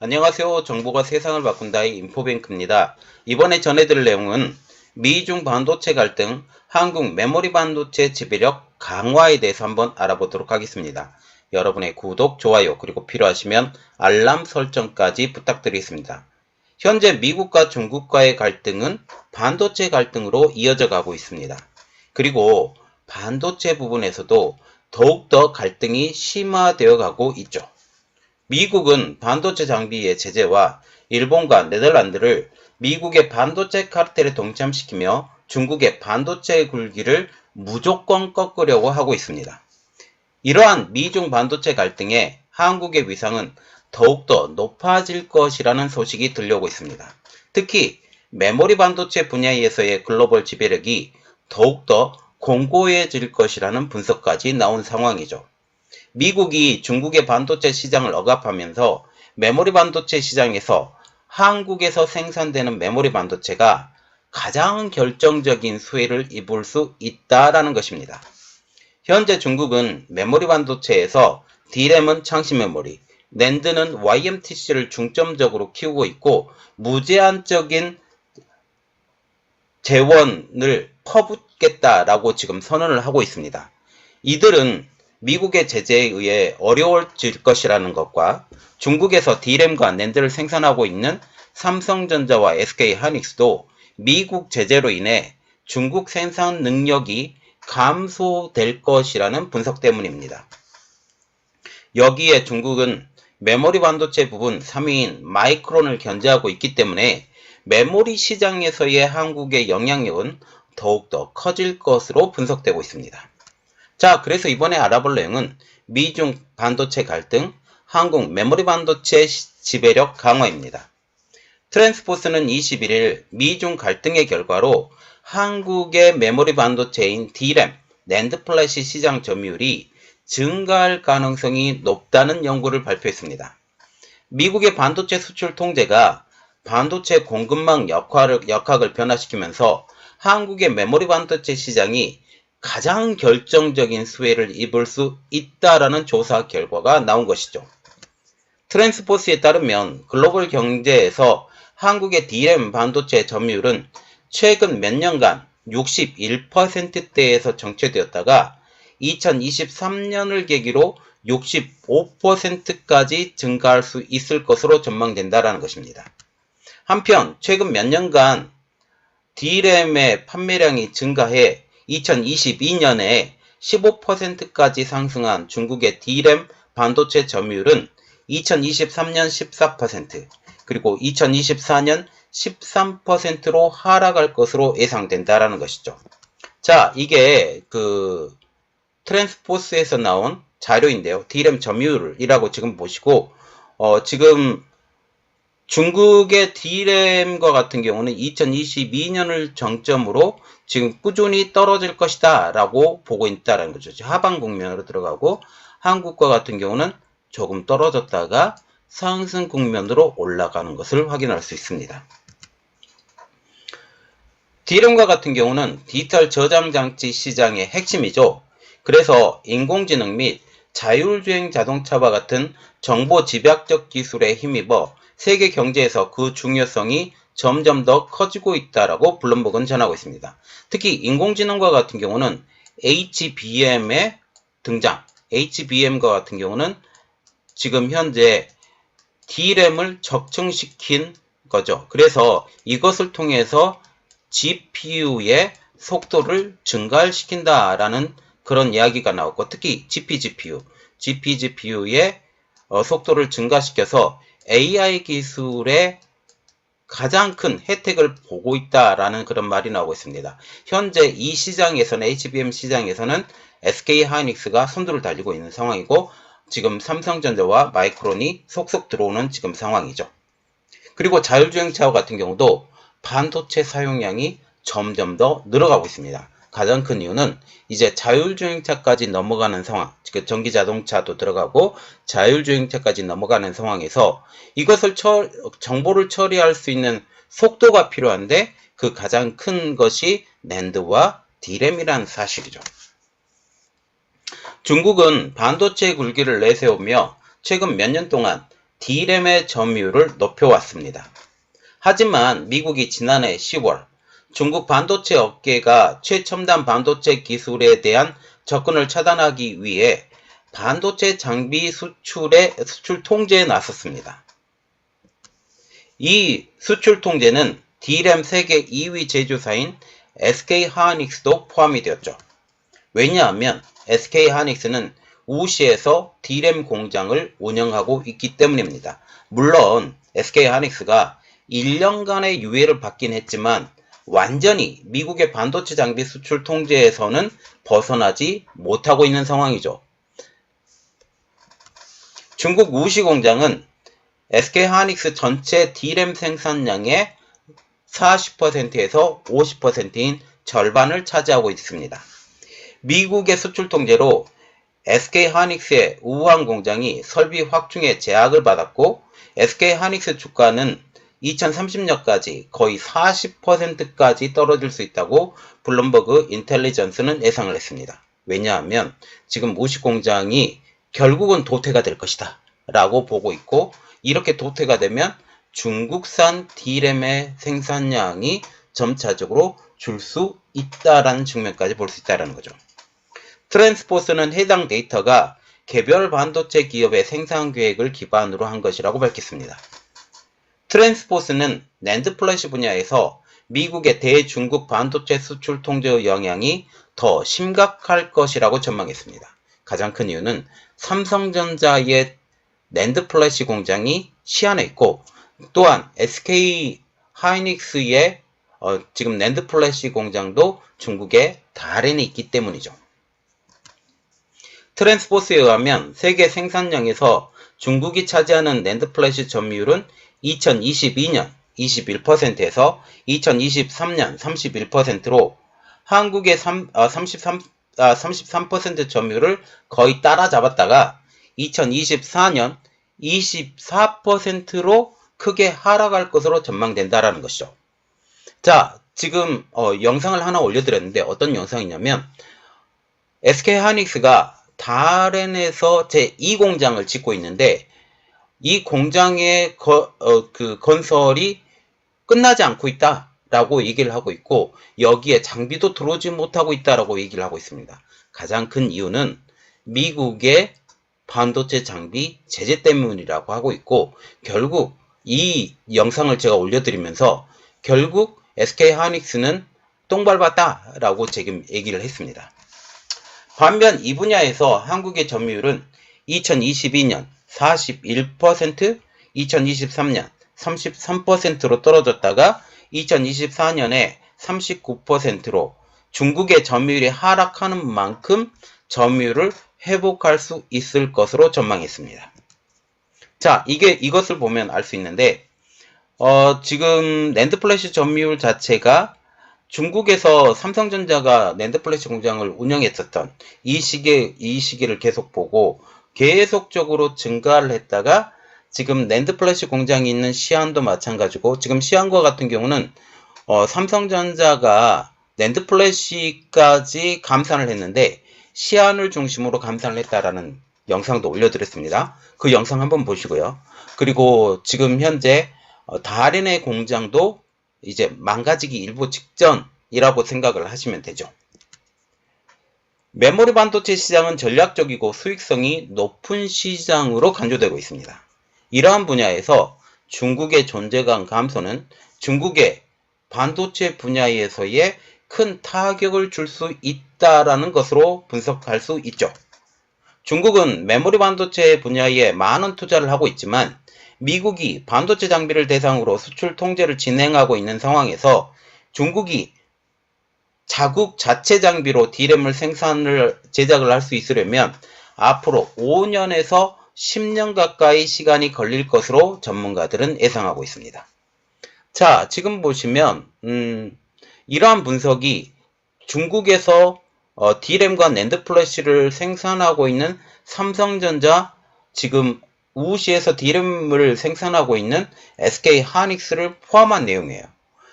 안녕하세요. 정보가 세상을 바꾼다의 인포뱅크입니다. 이번에 전해드릴 내용은 미중 반도체 갈등, 한국 메모리 반도체 지배력 강화에 대해서 한번 알아보도록 하겠습니다. 여러분의 구독, 좋아요, 그리고 필요하시면 알람 설정까지 부탁드리겠습니다. 현재 미국과 중국과의 갈등은 반도체 갈등으로 이어져 가고 있습니다. 그리고 반도체 부분에서도 더욱더 갈등이 심화되어 가고 있죠. 미국은 반도체 장비의 제재와 일본과 네덜란드를 미국의 반도체 카르텔에 동참시키며 중국의 반도체 굴기를 무조건 꺾으려고 하고 있습니다. 이러한 미중 반도체 갈등에 한국의 위상은 더욱더 높아질 것이라는 소식이 들려오고 있습니다. 특히 메모리 반도체 분야에서의 글로벌 지배력이 더욱더 공고해질 것이라는 분석까지 나온 상황이죠. 미국이 중국의 반도체 시장을 억압하면서 메모리 반도체 시장에서 한국에서 생산되는 메모리 반도체가 가장 결정적인 수혜를 입을 수 있다라는 것입니다. 현재 중국은 메모리 반도체에서 D램은 창시 메모리, 낸드는 YMTC를 중점적으로 키우고 있고 무제한적인 재원을 퍼붓겠다라고 지금 선언을 하고 있습니다. 이들은 미국의 제재에 의해 어려워질 것이라는 것과 중국에서 D램과 낸드를 생산하고 있는 삼성전자와 SK하이닉스도 미국 제재로 인해 중국 생산 능력이 감소될 것이라는 분석 때문입니다. 여기에 중국은 메모리 반도체 부분 3위인 마이크론을 견제하고 있기 때문에 메모리 시장에서의 한국의 영향력은 더욱더 커질 것으로 분석되고 있습니다. 자, 그래서 이번에 알아볼 내용은 미중 반도체 갈등, 한국 메모리 반도체 지배력 강화입니다. 트랜스포스는 21일 미중 갈등의 결과로 한국의 메모리 반도체인 D램, 낸드 플래시 시장 점유율이 증가할 가능성이 높다는 연구를 발표했습니다. 미국의 반도체 수출 통제가 반도체 공급망 역학을 변화시키면서 한국의 메모리 반도체 시장이 가장 결정적인 수혜를 입을 수 있다라는 조사 결과가 나온 것이죠. 트랜스포스에 따르면 글로벌 경제에서 한국의 D램 반도체 점유율은 최근 몇 년간 61%대에서 정체되었다가 2023년을 계기로 65%까지 증가할 수 있을 것으로 전망된다는 것입니다. 한편 최근 몇 년간 D램의 판매량이 증가해 2022년에 15%까지 상승한 중국의 D램 반도체 점유율은 2023년 14%, 그리고 2024년 13%로 하락할 것으로 예상된다라는 것이죠. 자, 이게 트랜스포스에서 나온 자료인데요. D램 점유율이라고 지금 보시고, 지금 중국의 D램과 같은 경우는 2022년을 정점으로 지금 꾸준히 떨어질 것이다 라고 보고 있다는 거죠. 하방 국면으로 들어가고, 한국과 같은 경우는 조금 떨어졌다가 상승 국면으로 올라가는 것을 확인할 수 있습니다. D램과 같은 경우는 디지털 저장 장치 시장의 핵심이죠. 그래서 인공지능 및 자율주행 자동차와 같은 정보 집약적 기술에 힘입어 세계 경제에서 그 중요성이 점점 더 커지고 있다라고 블룸버그는 전하고 있습니다. 특히 인공지능과 같은 경우는 HBM의 등장, HBM과 같은 경우는 지금 현재 D램을 적층시킨 거죠. 그래서 이것을 통해서 GPU의 속도를 증가시킨다라는 그런 이야기가 나왔고, 특히 GPGPU의 속도를 증가시켜서 AI 기술의 가장 큰 혜택을 보고 있다라는 그런 말이 나오고 있습니다. 현재 이 시장에서는, HBM 시장에서는 SK하이닉스가 선두를 달리고 있는 상황이고, 지금 삼성전자와 마이크론이 속속 들어오는 지금 상황이죠. 그리고 자율주행차 같은 경우도 반도체 사용량이 점점 더 늘어가고 있습니다. 가장 큰 이유는 이제 자율주행차까지 넘어가는 상황, 즉 전기자동차도 들어가고 자율주행차까지 넘어가는 상황에서 이것을 정보를 처리할 수 있는 속도가 필요한데, 그 가장 큰 것이 낸드와 D램이라는 사실이죠. 중국은 반도체 굴기를 내세우며 최근 몇 년 동안 D램의 점유율을 높여왔습니다. 하지만 미국이 지난해 10월 중국 반도체 업계가 최첨단 반도체 기술에 대한 접근을 차단하기 위해 반도체 장비 수출 통제에 나섰습니다. 이 수출 통제는 D램 세계 2위 제조사인 SK하이닉스도 포함이 되었죠. 왜냐하면 SK하이닉스는 우시에서 D램 공장을 운영하고 있기 때문입니다. 물론 SK하이닉스가 1년간의 유예를 받긴 했지만 완전히 미국의 반도체 장비 수출 통제에서는 벗어나지 못하고 있는 상황이죠. 중국 우시 공장은 SK하이닉스 전체 D램 생산량의 40%에서 50%인 절반을 차지하고 있습니다. 미국의 수출 통제로 SK하이닉스의 우한 공장이 설비 확충에 제약을 받았고 SK하이닉스 주가는 2030년까지 거의 40%까지 떨어질 수 있다고 블룸버그 인텔리전스는 예상을 했습니다. 왜냐하면 지금 우시 공장이 결국은 도태가 될 것이다 라고 보고 있고, 이렇게 도태가 되면 중국산 D램의 생산량이 점차적으로 줄 수 있다라는 측면까지 볼 수 있다는 거죠. 트랜스포스는 해당 데이터가 개별 반도체 기업의 생산 계획을 기반으로 한 것이라고 밝혔습니다. 트랜스포스는 낸드 플래시 분야에서 미국의 대중국 반도체 수출 통제의 영향이 더 심각할 것이라고 전망했습니다. 가장 큰 이유는 삼성전자의 낸드 플래시 공장이 시안에 있고, 또한 SK하이닉스의 지금 낸드 플래시 공장도 중국의 다롄에 있기 때문이죠. 트랜스포스에 의하면 세계 생산량에서 중국이 차지하는 낸드 플래시 점유율은 2022년 21%에서 2023년 31%로 한국의 33% 점유율을 거의 따라잡았다가 2024년 24%로 크게 하락할 것으로 전망된다라는 것이죠. 자, 지금 영상을 하나 올려드렸는데 어떤 영상이냐면 SK하이닉스가 다롄에서 제2공장을 짓고 있는데 이 공장의 건설이 끝나지 않고 있다라고 얘기를 하고 있고, 여기에 장비도 들어오지 못하고 있다라고 얘기를 하고 있습니다. 가장 큰 이유는 미국의 반도체 장비 제재 때문이라고 하고 있고, 결국 이 영상을 제가 올려드리면서 결국 SK하이닉스는 똥 밟았다 라고 지금 얘기를 했습니다. 반면 이 분야에서 한국의 점유율은 2022년 41%, 2023년 33%로 떨어졌다가 2024년에 39%로 중국의 점유율이 하락하는 만큼 점유율을 회복할 수 있을 것으로 전망했습니다. 자, 이것을 보면 알 수 있는데, 지금 낸드 플래시 점유율 자체가 중국에서 삼성전자가 낸드 플래시 공장을 운영했었던 이 시기를 계속 보고 계속적으로 증가를 했다가 지금 낸드 플래시 공장이 있는 시안도 마찬가지고, 지금 시안과 같은 경우는 삼성전자가 낸드 플래시까지 감산을 했는데 시안을 중심으로 감산을 했다라는 영상도 올려드렸습니다. 그 영상 한번 보시고요. 그리고 지금 현재 다롄의 공장도 이제 망가지기 일보 직전이라고 생각을 하시면 되죠. 메모리 반도체 시장은 전략적이고 수익성이 높은 시장으로 간주되고 있습니다. 이러한 분야에서 중국의 존재감 감소는 중국의 반도체 분야에서의 큰 타격을 줄 수 있다라는 것으로 분석할 수 있죠. 중국은 메모리 반도체 분야에 많은 투자를 하고 있지만 미국이 반도체 장비를 대상으로 수출 통제를 진행하고 있는 상황에서 중국이 자국 자체 장비로 D램을 제작을 할 수 있으려면 앞으로 5년에서 10년 가까이 시간이 걸릴 것으로 전문가들은 예상하고 있습니다. 자, 지금 보시면 이러한 분석이 중국에서 D램과 낸드 플래시를 생산하고 있는 삼성전자, 지금 우시에서 D램을 생산하고 있는 SK하이닉스를 포함한 내용이에요.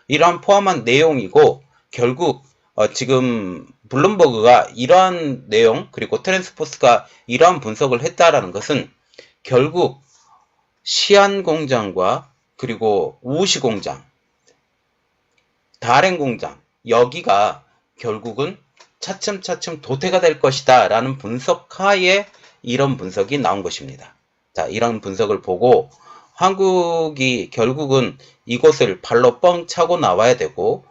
이러한 포함한 내용이고, 결국 지금 블룸버그가 이러한 내용, 그리고 트랜스포스가 이러한 분석을 했다라는 것은 결국 시안공장과 그리고 우시공장, 다롄공장, 여기가 결국은 차츰차츰 도태가 될 것이다 라는 분석하에 이런 분석이 나온 것입니다. 자, 이런 분석을 보고 한국이 결국은 이곳을 발로 뻥 차고 나와야 되고,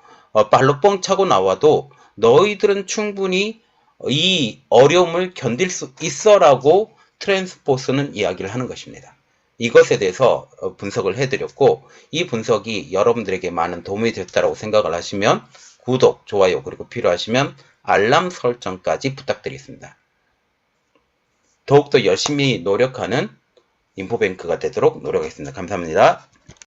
발로 뻥 차고 나와도 너희들은 충분히 이 어려움을 견딜 수 있어 라고 트랜스포스는 이야기를 하는 것입니다. 이것에 대해서 분석을 해드렸고, 이 분석이 여러분들에게 많은 도움이 됐다고 생각을 하시면 구독, 좋아요, 그리고 필요하시면 알람 설정까지 부탁드리겠습니다. 더욱더 열심히 노력하는 인포뱅크가 되도록 노력하겠습니다. 감사합니다.